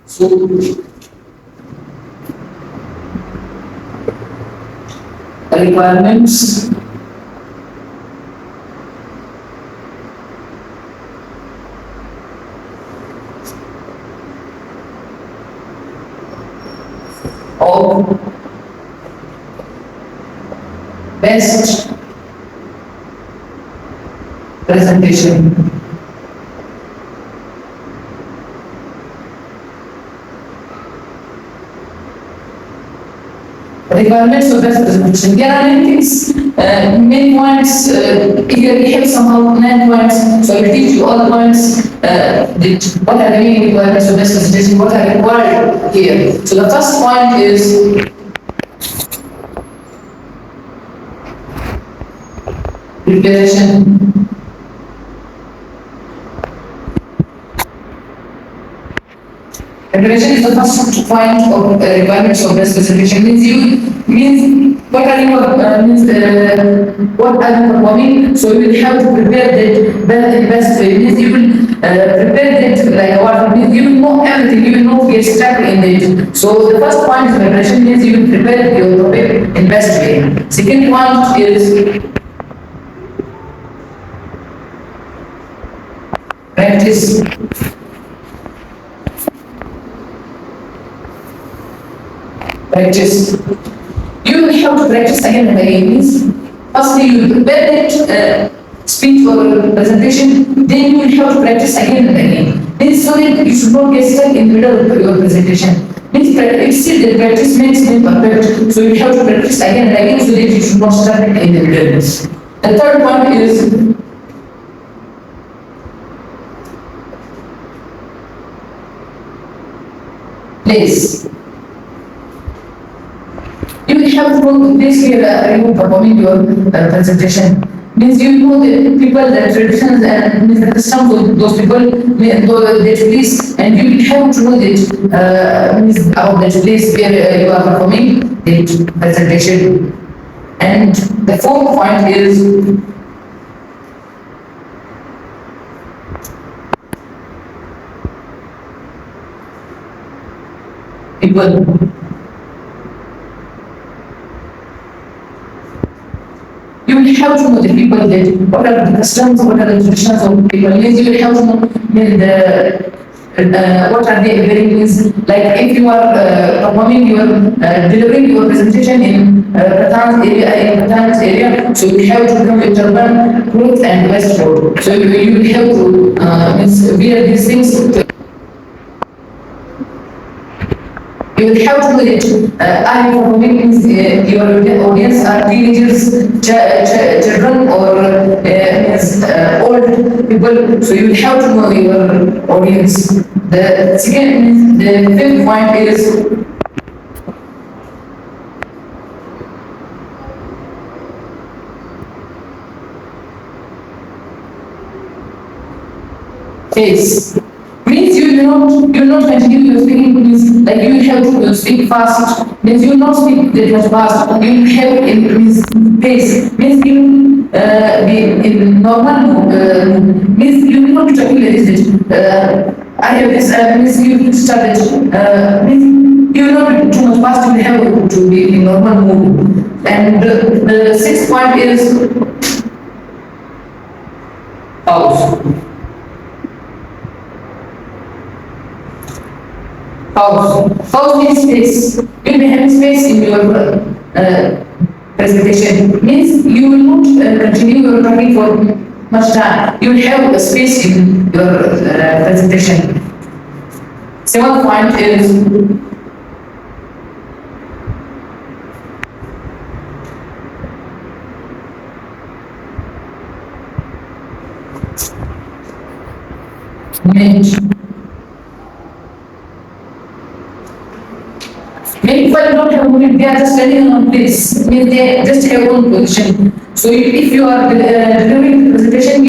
So requirements of best presentation. Requirements of best presentation. There are many things, many points. Here we have somehow 9 points. So I will teach you all the points. What are the main requirements of best presentation? What are required here? So the first point is preparation. Preparation is the first point of requirements of best presentation. Means what are you what are you performing? So you will have to prepare that in best way. Means you will prepare that like what means you will know everything. You will not get stuck in it. So the first point is preparation means you will prepare your topic in best way. Second point is practice. Practice. You will have to practice again and again. Means firstly you prepare that speech or presentation, then you will have to practice again and again. Means so that you should not get stuck in the middle of your presentation. Means it's still that practice makes me perfect. So you have to practice again and again so that you should not stuck in the middle. The third point is place. You will have to place here you performing your presentation. Means you know the people, the traditions and means the customs of those people, that place, and you will have to know that means about that place where you are performing that presentation. And the fourth point is people. You will have to know the people that what are the customs, what are the traditions of people. Means you will have to know what are they wearing. Means like if you are performing your delivering your presentation in Pathan's area, so you have to come with turban, clothes and waistcoat. So you will have to means wear these things. You will have to know that are you performing means your audience are teenagers, children or means old people. So you will have to know your audience. The second, the fifth point is face. Means you will not continue your speaking. Means like you will have to speak fast. Means you will not speak that much fast. You will have increase pace. Means you will be in normal. Means you will not be talking like this. I have this. Means you will start it. Means you will not be too much fast. You will have to be in normal mood. And the sixth point is pause. Pause means space. You may have space in your presentation. Means you will not continue your talking for much time. You will have a space in your presentation. Seventh point is manage. Many people don't have movement, they are just standing on place. Means they just have one position. So if you are delivering the presentation,